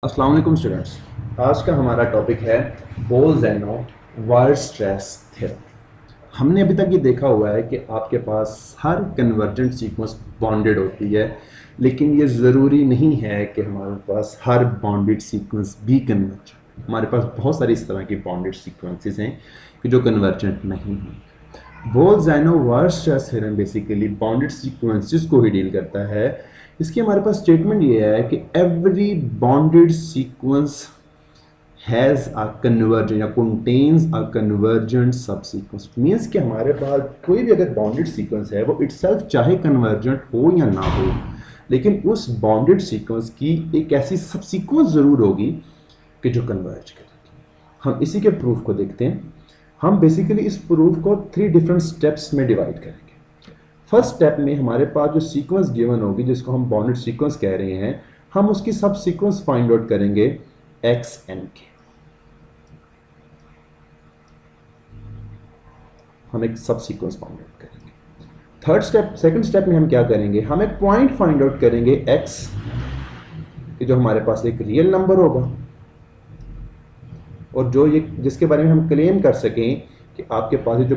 अस्सलाम वालेकुम स्टूडेंट्स। आज का हमारा टॉपिक है बोल्स-ज़ेनोव-वेर्स्ट्रैस थ्योरम। हमने अभी तक ये देखा हुआ है कि आपके पास हर कन्वर्जेंट सीक्वेंस बॉन्डेड होती है, लेकिन ये ज़रूरी नहीं है कि हमारे पास हर बॉन्डेड सीक्वेंस भी कन्वर्जेंट। हमारे पास बहुत सारी इस तरह की बॉन्डेड सीक्वेंसेस हैं कि जो कन्वर्जेंट नहीं हैं। बोल्स-ज़ेनोव-वेर्स्ट्रैस थ्योरम बेसिकली बॉन्डेड सीक्वेंसेस को ही डील करता है। इसकी हमारे पास स्टेटमेंट ये है कि every bonded sequence has a convergent या कंटेन्स अ कन्वर्जेंट सब सीक्वेंस। मीन्स कि हमारे पास कोई भी अगर बॉन्डेड सीक्वेंस है वो इटसेल्फ चाहे कन्वर्जेंट हो या ना हो, लेकिन उस बॉन्डेड सीक्वेंस की एक ऐसी सब सीक्वेंस ज़रूर होगी कि जो कन्वर्ज करेगी। हम इसी के प्रूफ को देखते हैं। हम बेसिकली इस प्रूफ को 3 डिफरेंट स्टेप्स में डिवाइड करेंगे। फर्स्ट स्टेप में हमारे पास जो सीक्वेंस गिवन होगी, जिसको हम बॉन्डेड सीक्वेंस कह रहे हैं, हम उसकी सब सीक्वेंस फाइंड आउट करेंगे एक्स एन के। हम एक सब सीक्वेंस फाइंड आउट करेंगे। सेकंड स्टेप में हम क्या करेंगे, हम एक पॉइंट फाइंड आउट करेंगे एक्स कि जो हमारे पास एक रियल नंबर होगा और जो ये जिसके बारे में हम क्लेम कर सकें कि आपके पास ये जो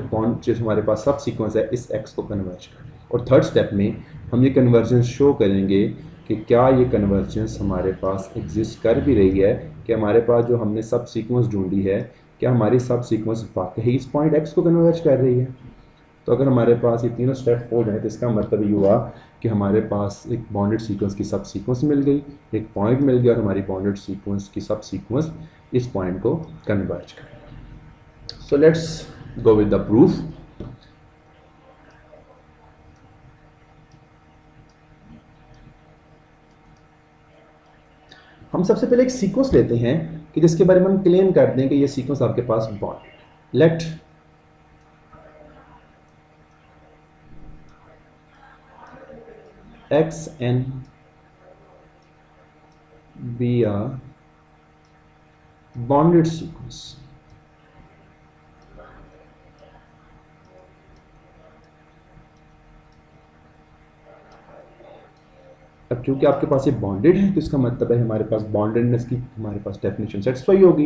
हमारे पास सब सीक्वेंस है इस एक्स को कन्वर्ज कर। और थर्ड स्टेप में हम ये कन्वर्जेंस शो करेंगे कि क्या ये कन्वर्जेंस हमारे पास एग्जिस्ट कर भी रही है, कि हमारे पास जो हमने सब सीक्वेंस ढूंढी है क्या हमारी सब सीक्वेंस वाकई इस पॉइंट एक्स को कन्वर्ज कर रही है। तो अगर हमारे पास ये तीनों स्टेप हो जाए तो इसका मतलब ये हुआ कि हमारे पास एक बॉन्डेड सीक्वेंस की सब सीक्वेंस मिल गई, एक पॉइंट मिल गया और हमारी बॉन्डेड सीक्वेंस की सब सीक्वेंस इस पॉइंट को कन्वर्ज करेगी। So let's go with the proof. हम सबसे पहले एक सीक्वेंस लेते हैं कि जिसके बारे में हम क्लेम कर दें कि ये सीक्वेंस आपके पास bonded. Let x n be a bonded sequence। अब क्योंकि आपके पास ये बॉन्डेड है तो इसका मतलब है हमारे पास बॉन्डेडनेस की हमारे पास डेफिनेशन सेटिस्फाई होगी।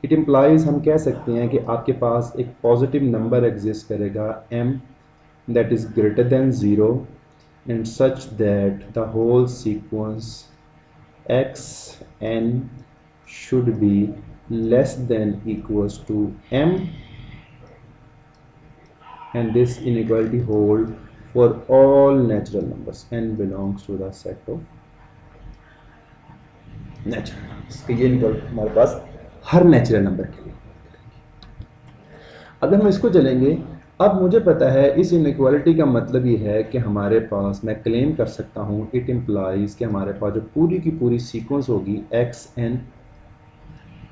इट इम्प्लाइज हम कह सकते हैं कि आपके पास एक पॉजिटिव नंबर एग्जिस्ट करेगा m that is greater than 0 and such that the whole sequence X N should be less than equals to m, and this inequality hold for all natural numbers। n belongs to the set of natural numbers। तो ये inequality हमारे पास हर natural number के लिए। अब हम इसको चलेंगे। अब मुझे पता है इस इनइक्वालिटी का मतलब ये है कि हमारे पास मैं क्लेम कर सकता हूँ इट इम्प्लाइज कि हमारे पास जो पूरी की पूरी सीक्वेंस होगी X N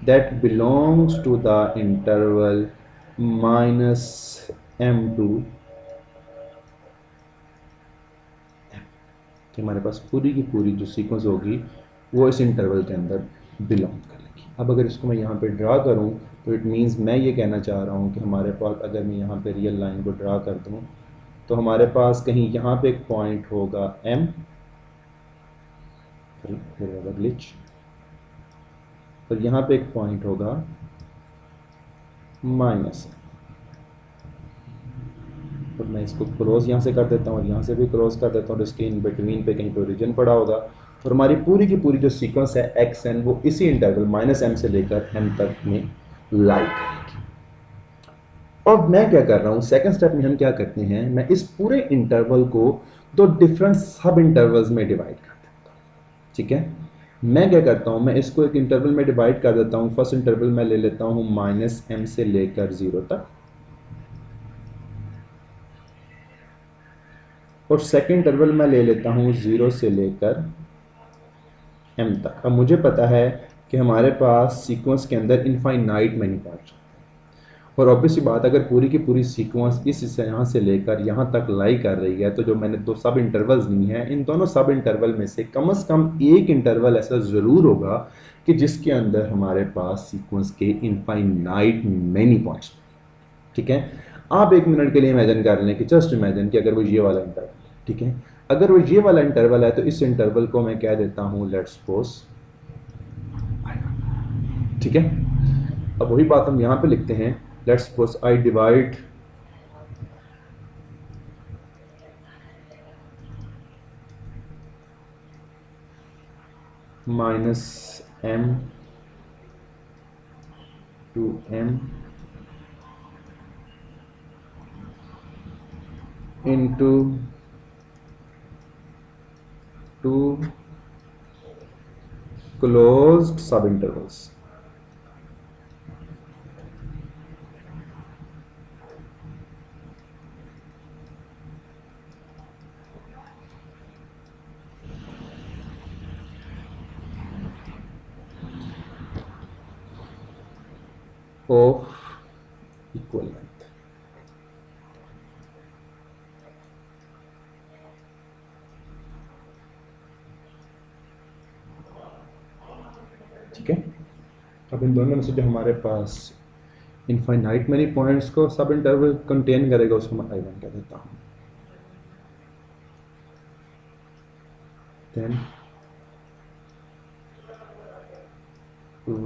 that belongs to the interval minus m to m, कि हमारे पास पूरी की पूरी जो सीक्वेंस होगी वो इस इंटरवल के अंदर बिलोंग करेगी। अब अगर इसको मैं यहाँ पे ड्रा करूँ तो इट मीन्स मैं ये कहना चाह रहा हूँ कि हमारे पास अगर मैं यहाँ पे रियल लाइन को ड्रा कर दूँ तो हमारे पास कहीं यहाँ पे एक पॉइंट होगा m, ग्लिच, और यहाँ पे एक पॉइंट होगा माइनस, और मैं इसको क्रॉस यहाँ से कर देता हूँ और यहाँ से भी क्रॉस कर देता हूँ, तो इसके इन बिटवीन पे कहीं पर रीजन पड़ा होगा और हमारी पूरी की पूरी जो सीक्वेंस है एक्स एन वो इसी इंटरवल माइनस एम से लेकर एम तक में लाई करेगी। अब मैं क्या कर रहा हूँ, सेकंड स्टेप में हम क्या करते हैं, मैं इस पूरे इंटरवल को दो डिफरेंट सब इंटरवल्स में डिवाइड कर देता हूँ। ठीक है, मैं क्या करता हूँ, मैं इसको एक इंटरवल में डिवाइड कर देता हूँ। फर्स्ट इंटरवल मैं ले लेता हूँ माइनस एम से लेकर 0 तक, और सेकंड इंटरवल मैं ले लेता हूँ 0 से लेकर m तक। अब मुझे पता है कि हमारे पास सीक्वेंस के अंदर इनफाइनाइट मैनी पार्ट्स, और ऑब्वियसली बात अगर पूरी की पूरी सीक्वेंस इस यहाँ से लेकर यहाँ तक लाई कर रही है तो जो मैंने दो सब इंटरवल्स ली हैं इन दोनों सब इंटरवल में से कम एक इंटरवल ऐसा ज़रूर होगा कि जिसके अंदर हमारे पास सीक्वेंस के इनफाइनाइट मैनी पॉइंट्स। ठीक है, आप एक मिनट के लिए इमेजिन कर लें कि जस्ट इमेजिन कि अगर वो ये वाला इंटरवल है। ठीक है, अगर वो ये वाला इंटरवल है तो इस इंटरवल को मैं कह देता हूँ लेट्स सपोज ठीक है। अब वही बात हम यहाँ पे लिखते हैं, let's suppose I divide -m to m into two closed subintervals. Of equal length. ठीक है। अब इन दोनों में से जो हमारे पास इनफाइनाइट मेनी पॉइंट्स को सब इंटरवल कंटेन करेगा उसको मैं I1 कह देता हूँ। Then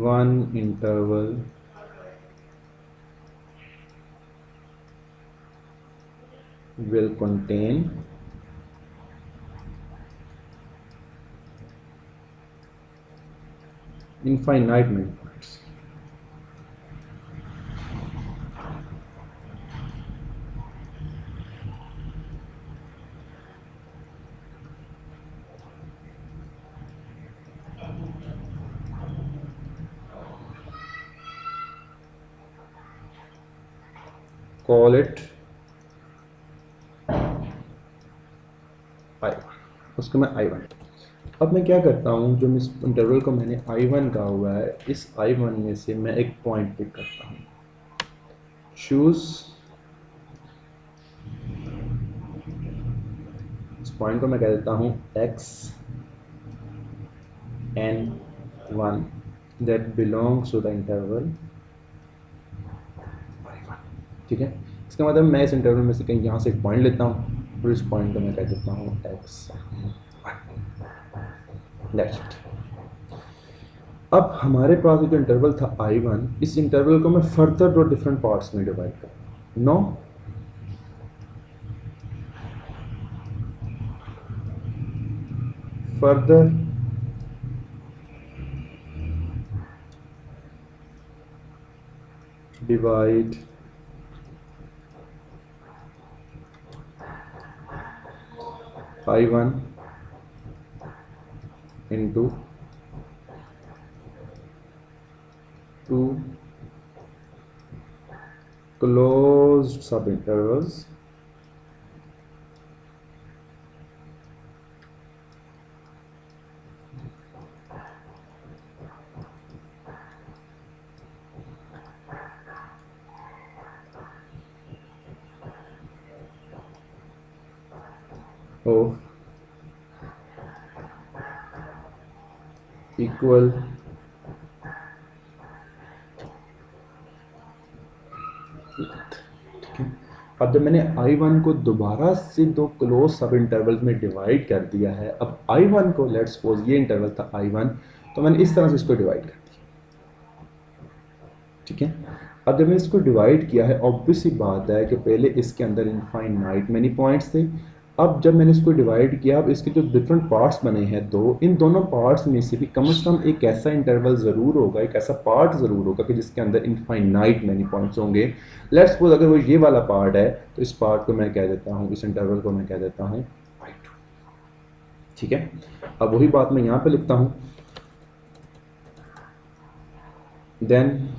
one interval will contain infinite many points. Call it I1, उसको मैं I1। अब मैं क्या करता हूँ, जो इस इंटरवल को मैंने I1 कहा हुआ है, इस I1 में से मैं एक पॉइंट पिक करता हूँ। चूज, इस पॉइंट को मैं कह देता हूँ xn1 that belongs to the interval I1। ठीक है। इसका मतलब मैं इस इंटरवल में से कहीं यहाँ से एक पॉइंट लेता हूँ और इस पॉइंट को मैं कह देता हूँ x1। That's it। अब हमारे पास जो इंटरवल था I1, इस इंटरवल को मैं फर्दर दो डिफरेंट पार्ट्स में डिवाइड करता हूँ। No, further divide I1 into two closed subintervals of equal length। ठीक है। अब जब मैंने I1 को दोबारा से दो क्लोज सब इंटरवल में डिवाइड कर दिया है, अब I1 को लेट्स सपोज ये इंटरवल था I1, तो मैंने इस तरह से इसको डिवाइड कर दिया। ठीक है। अब जब मैंने इसको डिवाइड किया है, ऑब्वियस सी बात है कि पहले इसके अंदर इनफाइनाइट मेनी पॉइंट्स थे। अब जब मैंने इसको डिवाइड किया, अब इसके जो डिफरेंट पार्ट्स बने हैं दो, इन दोनों पार्ट्स में से भी कम से कम एक ऐसा इंटरवल ज़रूर होगा, एक ऐसा पार्ट ज़रूर होगा कि जिसके अंदर इनफाइनाइट मेनी पॉइंट्स होंगे। लेट्स सपोज अगर वो ये वाला पार्ट है, तो इस पार्ट को मैं कह देता हूँ, इस इंटरवल को मैं कह देता हूँ I2। ठीक है। अब वही बात मैं यहाँ पे लिखता हूँ, then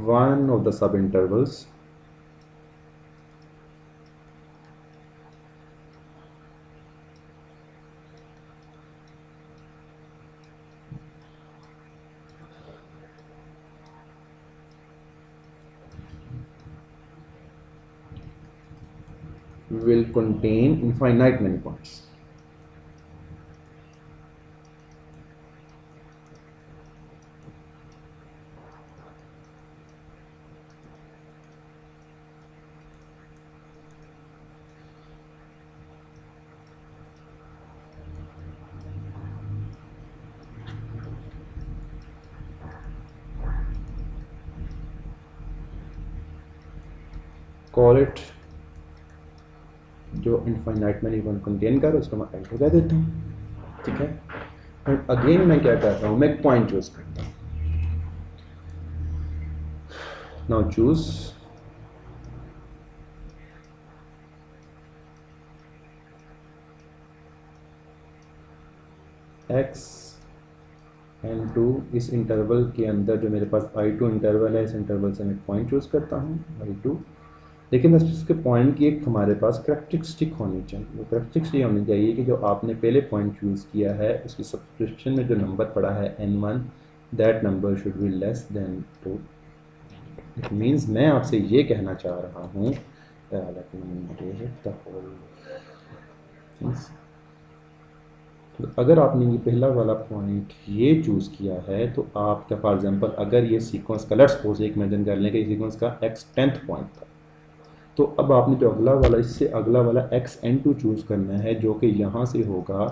one of the subintervals will contain infinite many points। Call it जो इनफाइनाइट मैनी वन कंटेन कर उसको मैं एंटर कर देता हूँ, ठीक है। और अगेन मैं क्या करता हूँ, मैं एक पॉइंट चूज करता हूँ। नाउ चूज x n2, इस इंटरवल के अंदर जो मेरे पास i2 इंटरवल है, इस इंटरवल से मैं पॉइंट चूज करता हूँ i2। लेकिन बस इसके पॉइंट की एक हमारे पास करेक्टरिस्टिक होनी चाहिए। वो करेक्टरिस्टिक होनी चाहिए कि जो आपने पहले पॉइंट चूज़ किया है उसकी सब्सक्रिप्शन में जो नंबर पड़ा है n1, that number should be less than 2। It means मैं आपसे ये कहना चाह रहा हूँ, तो अगर आपने ये पहला वाला पॉइंट ये चूज़ किया है तो आपका फॉर एग्जांपल अगर ये सीक्वेंस का, लेट्स सपोज एक इमेजिन कर लें कि सीक्वेंस का x 10th पॉइंट था, तो अब आपने जो अगला वाला, इससे अगला वाला xn2 चूज़ करना है जो कि यहाँ से होगा।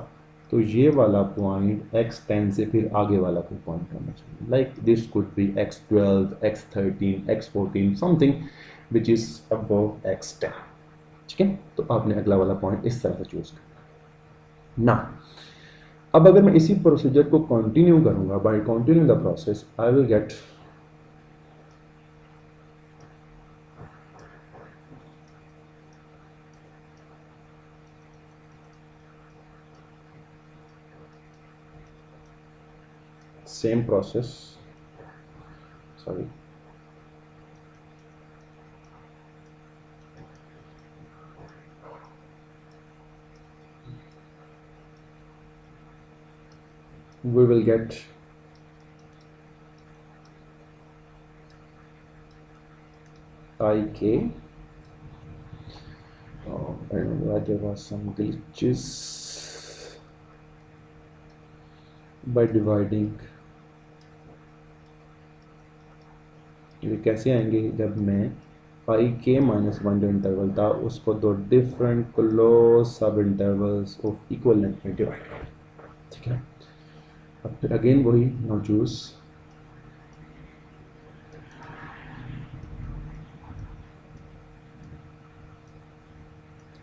तो ये वाला पॉइंट x10 से फिर आगे वाला कोई पॉइंट होना चाहिए, like this could be x12, x13, x14, something which is above x10, ठीक है। तो आपने अगला वाला पॉइंट इस तरह से चूज़ करना ना। अब अगर मैं इसी प्रोसीजर को कंटिन्यू करूँगा, by continue the process I will get same process, sorry, we will get ik, and there was some glitches by dividing। ये कैसे आएंगे, जब मैं आई के -1 जो इंटरवल था उसको दो डिफरेंट क्लोज सब इंटरवल्स ऑफ इक्वल लेंथ में डिवाइड करें, ठीक है। अब फिर अगेन वही नाउ चूज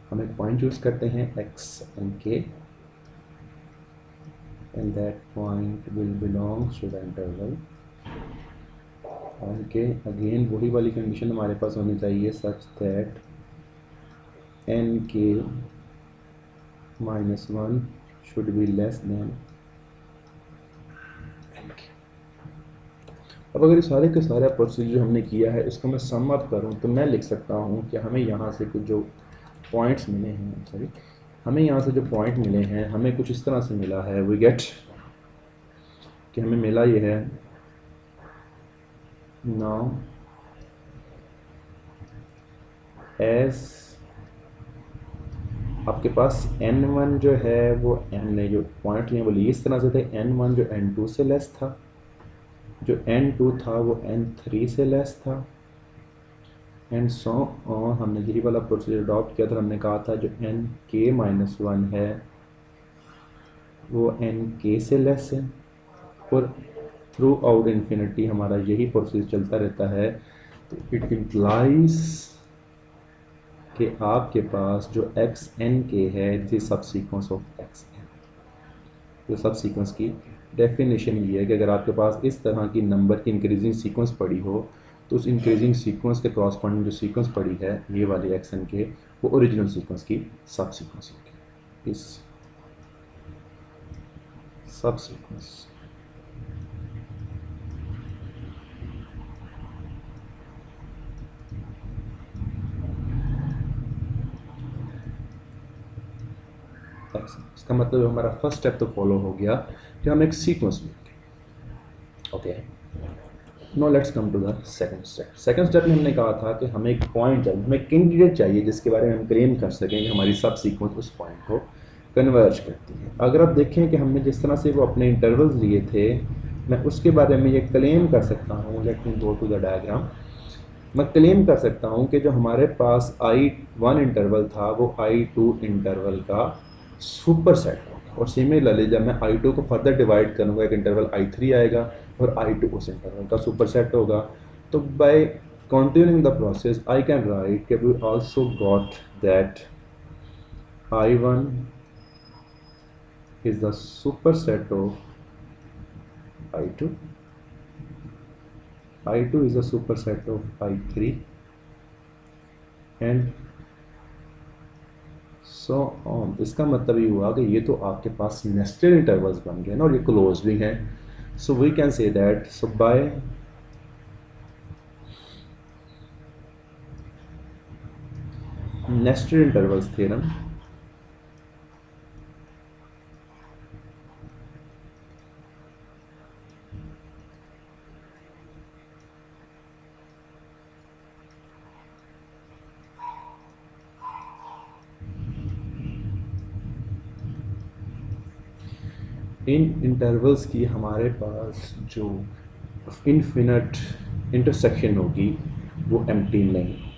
हम एक पॉइंट चूज करते हैं x and k, and that point will belongs to the interval and k। Again वही वाली कंडीशन हमारे पास होनी चाहिए such that nk -1 should be less than nk। अब अगर इस सारे के सारा प्रोसीजर हमने किया है इसको मैं सम अप करूँ तो मैं लिख सकता हूँ कि हमें यहाँ से कुछ जो पॉइंट्स मिले हैं, सॉरी, हमें यहाँ से जो पॉइंट मिले हैं हमें कुछ इस तरह से मिला है। वी गेट कि हमें मिला ये है, नाउ एस आपके पास n1 जो है वो n जो पॉइंट हैं वो इस तरह से थे, n1 जो n2 से लेस था, जो n2 था वो n3 से लेस था, एंड सो ऑन। हमने यही वाला प्रोसीजर अडॉप्ट किया था। हमने कहा था जो nk-1 है वो nk से लेस है, और थ्रू आउट इन्फिनिटी हमारा यही प्रोसीजर चलता रहता है। तो इट इम्प्लाइज कि आपके पास जो xnk है दिस सब सीक्वेंस ऑफ xn। जो सब सीक्वेंस की डेफिनेशन ये है कि अगर आपके पास इस तरह की नंबर की इंक्रीजिंग सीक्वेंस पड़ी हो तो उस इंक्रीजिंग सीक्वेंस के कॉरस्पॉन्डिंग जो सीक्वेंस पड़ी है ये वाली xnk वो ओरिजिनल सीक्वेंस की सब सीक्वेंस होगी। इस सब सीक्वेंस इसका मतलब हमारा फर्स्ट स्टेप तो फॉलो हो गया कि हम एक सीक्वेंस लेंगे। Okay, no let's come to the second step. Second step में हमने कहा था कि हमें एक पॉइंट चाहिए, हमें कैंडिडेट चाहिए जिसके बारे में हम क्लेम कर सकें कि हमारी सब सीक्वेंस उस पॉइंट को कन्वर्ज करती है। अगर आप देखें कि हमने जिस तरह से वो अपने इंटरवल्स लिए थे, मैं उसके बारे में ये क्लेम कर सकता हूँ। Let me go to the diagram. मैं क्लेम कर सकता हूँ कि जो हमारे पास I1 इंटरवल था वो I2 इंटरवल का सुपर सेट होगा, और सिमिलरली जब मैं I2 को फर्दर डिवाइड करूँगा एक इंटरवल I3 आएगा और I2 उस इंटरवल का सुपर सेट होगा। तो bye Continuing the process, I can write that we also got that I1 is the superset of I2. I2 is a superset of I3 and सो इसका मतलब ये हुआ कि ये तो आपके पास नेस्टेड इंटरवल्स बन गए ना और ये क्लोज भी हैं. So we can say that so by nested intervals theorem, इन इंटरवल्स की हमारे पास जो इनफिनिट इंटरसेक्शन होगी वो एम्प्टी नहीं होगी.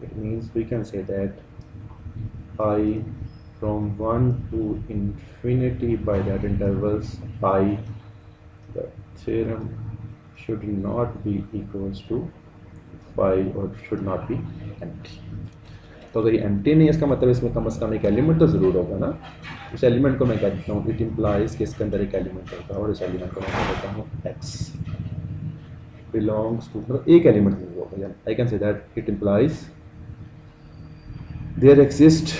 It means we can say that I from 1 to infinity by that intervals I, the theorem should not be equals to 5 or should not be empty. तो अगर ये एम्प्टी नहीं है इसका मतलब इसमें कम से कम एक एलिमेंट तो ज़रूर होगा ना. उस एलिमेंट को मैं कह देता हूँ इट इम्प्लाइज कि इसके अंदर एक एलिमेंट होगा और इस एलिमेंट को मैं कह देता हूँ x बिलोंग्स टू, मतलब एक एलिमेंट ज़रूर होगा. I can say that it implies there exist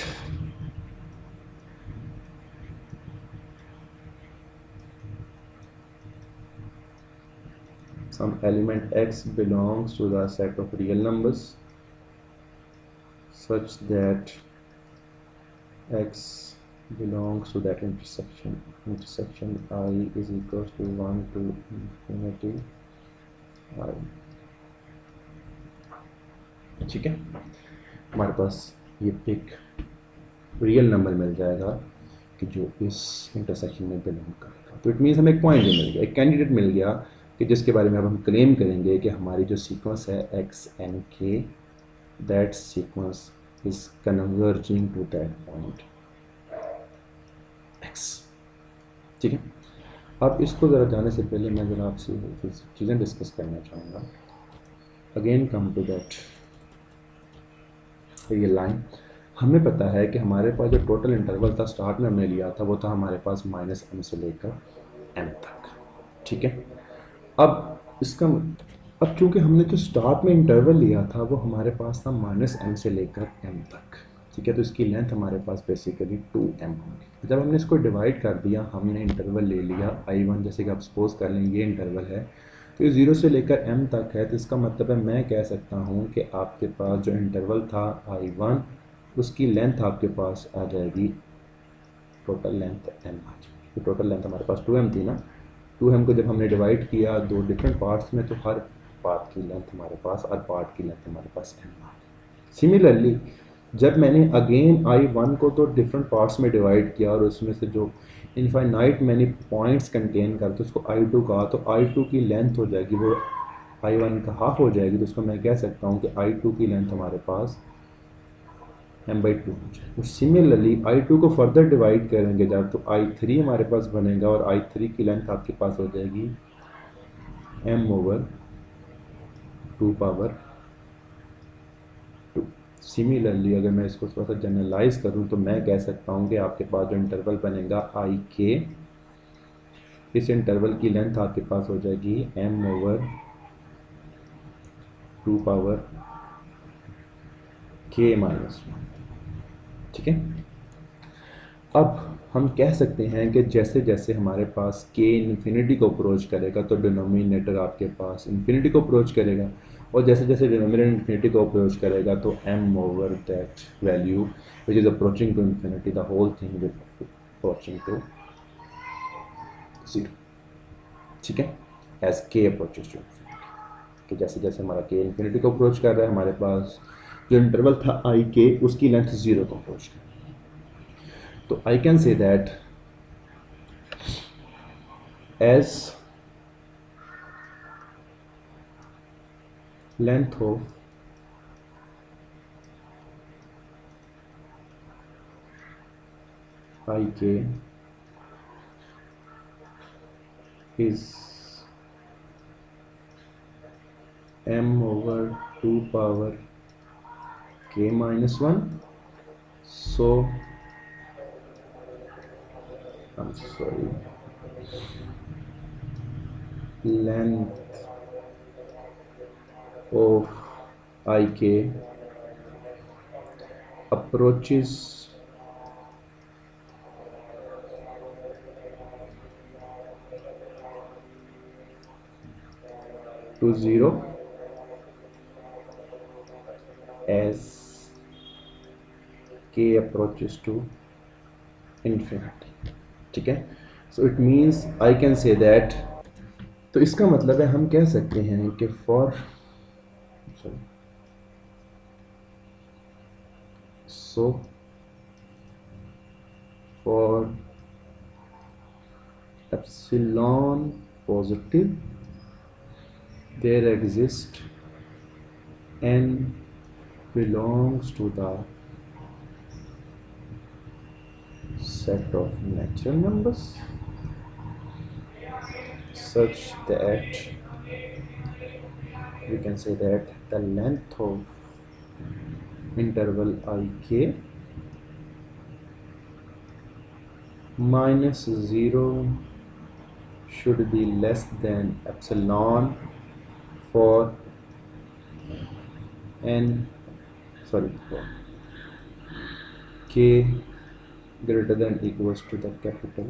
some element x belongs to the set of real numbers such that x belongs to that intersection I is equals to 1 to infinity I. ठीक है, हमारे पास ये एक real number मिल जाएगा कि जो इस intersection में बिलोंग करेगा. तो इट मीन्स हमें एक पॉइंट मिल गया, एक कैंडिडेट मिल गया कि जिसके बारे में अब हम क्लेम करेंगे कि हमारी जो सीक्वेंस है एक्स एन के, that sequence is converging to that point X. ठीक है, अब इसको ज़रा जाने से पहले मैं ज़रा आपसे कुछ चीज़ें डिस्कस करना चाहूँगा. अगेन कम टू दैट ये लाइन. हमें पता है कि हमारे पास जो टोटल इंटरवल था स्टार्ट में हमने लिया था वो था हमारे पास -m से लेकर m तक. ठीक है, अब इसका अब चूंकि हमने जो स्टार्ट में इंटरवल लिया था वो हमारे पास था -m से लेकर m तक. ठीक है, तो इसकी लेंथ हमारे पास बेसिकली 2m होगी. जब हमने इसको डिवाइड कर दिया, हमने इंटरवल ले लिया I1, जैसे कि आप सपोज कर लें ये इंटरवल है तो ये 0 से लेकर m तक है. तो इसका मतलब है मैं कह सकता हूँ कि आपके पास जो इंटरवल था I1 उसकी लेंथ आपके पास आ जाएगी, टोटल लेंथ m आ जाएगी. टोटल लेंथ हमारे पास 2m थी ना. 2m को जब हमने डिवाइड किया दो डिफरेंट पार्ट्स में तो हर पार्ट की लेंथ हमारे पास, हर पार्ट की लेंथ हमारे पास m आ गई. सिमिलरली जब मैंने अगेन I1 को तो डिफरेंट पार्ट्स में डिवाइड किया और उसमें से जो इनफाइनाइट मैनी पॉइंट्स कंटेन करते उसको I2 कहा, तो I2 की लेंथ हो जाएगी वो I1 का हाफ हो जाएगी. तो उसको मैं कह सकता हूँ कि I2 की लेंथ हमारे पास m/2 हो जाए. और सिमिलरली I2 को फर्दर डिवाइड करेंगे जब तो I3 हमारे पास बनेगा और I3 की लेंथ आपके पास हो जाएगी m/2 सिमिलरली अगर मैं इसको थोड़ा सा जनरलाइज करूं तो मैं कह सकता हूं कि आपके पास जो इंटरवल बनेगा आई के, इस इंटरवल की लेंथ आपके पास हो जाएगी m/2 k-1. ठीक है, अब हम कह सकते हैं कि जैसे जैसे हमारे पास k इन्फिनिटी को अप्रोच करेगा तो डिनोमिनेटर आपके पास इन्फिनिटी को अप्रोच करेगा और जैसे जैसे डिनोमिनेटर इन्फिनिटी को अप्रोच करेगा तो m/that value which is approaching to infinity, the whole thing will approaching to 0. ठीक है, as k approaches to infinity. कि जैसे जैसे हमारा k इन्फिनिटी को अप्रोच कर रहा है हमारे पास जो इंटरवल था आई के उसकी लेंथ 0 को अप्रोच कर. तो I can say that as length of ik is m/2 k-1. So I'm sorry, length of ik approaches to 0 as k approaches to infinity. ठीक है, so it means I can say that, तो इसका मतलब है हम कह सकते हैं कि for for epsilon positive there exist n belongs to the set of natural numbers such that we can say that the length of interval ik minus 0 should be less than epsilon for for k greater than equals to the capital.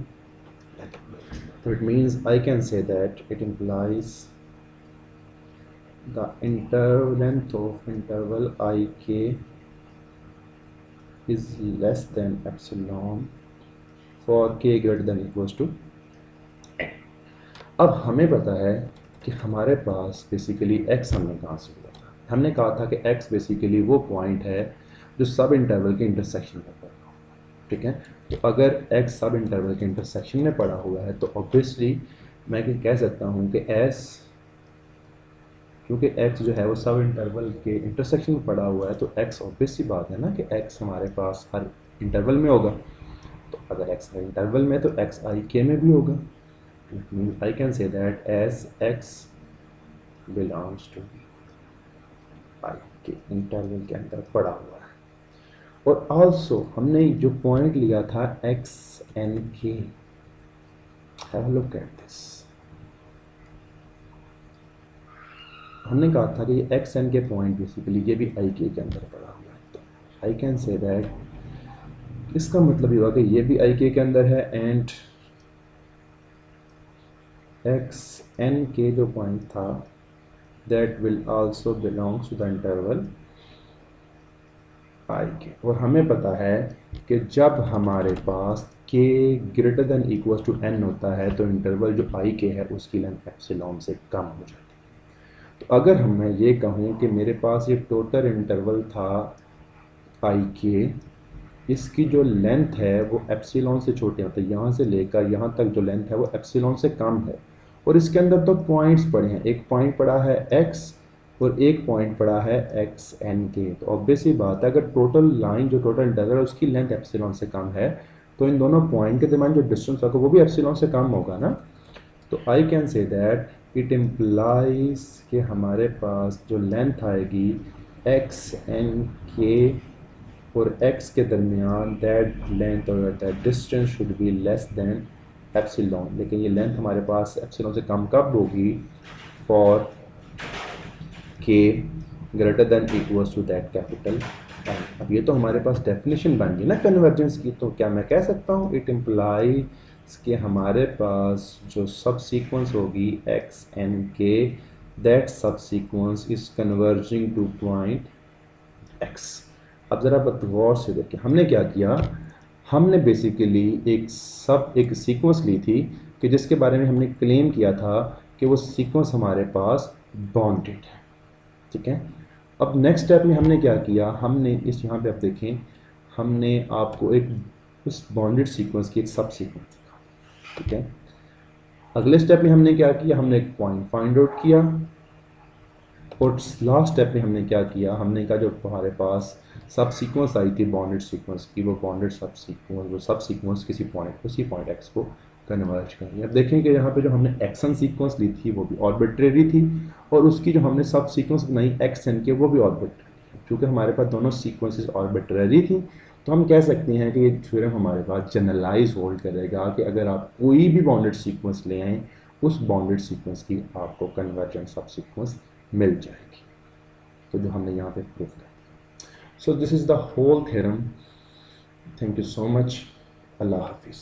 So it means I can say that it implies the length of interval ik is less than epsilon for k greater than equals to. अब हमें पता है कि हमारे पास basically x हमने कहाँ से लिया था, हमने कहा था कि x बेसिकली वो पॉइंट है जो सब इंटरवल के इंटरसेक्शन में पड़ा हुआ है। ठीक है, तो अगर x सब इंटरवल के इंटरसेक्शन में पड़ा हुआ है तो ऑब्वियसली मैं कह सकता हूँ कि s, क्योंकि x जो है वो सब इंटरवल के इंटरसेक्शन में पड़ा हुआ है तो x ऑब्वियस सी बात है ना कि x हमारे पास हर इंटरवल में होगा। तो अगर x हर इंटरवल में तो x i k में भी होगा। I can say that as x belongs to I के इंटरवल के अंदर पड़ा हुआ है। और also हमने जो पॉइंट लिया था x n k, have a look at this, हमने कहा था कि ये x n के पॉइंट बेसिकली ये भी I k के अंदर पड़ा हुआ है। तो I can say that इसका मतलब ये हुआ कि ये भी I k के अंदर है एंड x n k जो पॉइंट था that will also belongs to the interval I k। और हमें पता है कि जब हमारे पास k greater than equals to n होता है तो इंटरवल जो I k है उसकी लेंथ एप्सिलॉन से कम हो जाती है। तो अगर मैं ये कहूँ कि मेरे पास ये टोटल इंटरवल था I k, इसकी जो लेंथ है वो एप्सिलॉन से छोटी होती है, यहाँ से लेकर यहाँ तक जो लेंथ है वो एप्सिलॉन से कम है। और इसके अंदर तो पॉइंट्स पड़े हैं, एक पॉइंट पड़ा है x और एक पॉइंट पड़ा है x n k। तो ऑब्वियस ही बात है अगर टोटल लाइन जो टोटल इंटरवल है उसकी लेंथ एप्सिलॉन से कम है तो इन दोनों पॉइंट के दरमियान जो डिस्टेंस होगा वो भी एप्सिलॉन से कम होगा ना। तो आई can say that it implies कि हमारे पास जो लेंथ आएगी x n k और x के दरमियान दैट लेंथ और that distance should be less than epsilon. लेकिन ये लेंथ हमारे पास एप्सिलॉन से कम कब होगी? For k greater than equals to that capital n। अब ये तो हमारे पास डेफिनेशन बन गई ना कन्वर्जेंस की। तो क्या मैं कह सकता हूँ इट इम्प्लाइज कि हमारे पास जो सब सीक्वेंस होगी x n k, दैट सब sequence is converging two point x। अब ज़रा गौर से देखिए हमने क्या किया, हमने बेसिकली एक सीक्वेंस ली थी कि जिसके बारे में हमने क्लेम किया था कि वो सीक्वेंस हमारे पास बाउंडेड है। ठीक है, अब नेक्स्ट स्टेप में हमने क्या किया, हमने इस यहाँ पे आप देखें हमने आपको एक उस बाउंडेड सीक्वेंस की एक सब सीक्वेंस दिखा। ठीक है, अगले स्टेप में हमने क्या किया, हमने एक पॉइंट फाइंड आउट किया और लास्ट स्टेप में हमने क्या किया, हमने कहा जो हमारे पास सब सीक्वेंस आई थी बाउंडेड सीक्वेंस की, वो बाउंडेड सब सीक्वेंस किसी पॉइंट उसी पॉइंट x को कन्वर्ज कर रही है। अब देखें कि यहाँ पे जो हमने एक्सन सीक्वेंस ली थी वो भी ऑर्बिट्रेरी थी, और उसकी जो हमने सब सीक्वेंस बनाई एक्स एन के वो भी ऑर्बिट्रेरी। क्योंकि हमारे पास दोनों सीक्वेंसेस ऑर्बिट्रेरी थी, तो हम कह सकते हैं कि ये थ्योरम हमारे पास जनरलाइज होल्ड करेगा कि अगर आप कोई भी बाउंडेड सीक्वेंस ले आएँ, उस बाउंडेड सीक्वेंस की आपको कन्वर्जेंट सब सीक्वेंस मिल जाएगी। तो जो हमने यहाँ पे प्रूव कर दिया। So this is the whole theorem. Thank you so much. Allah हाफिज़।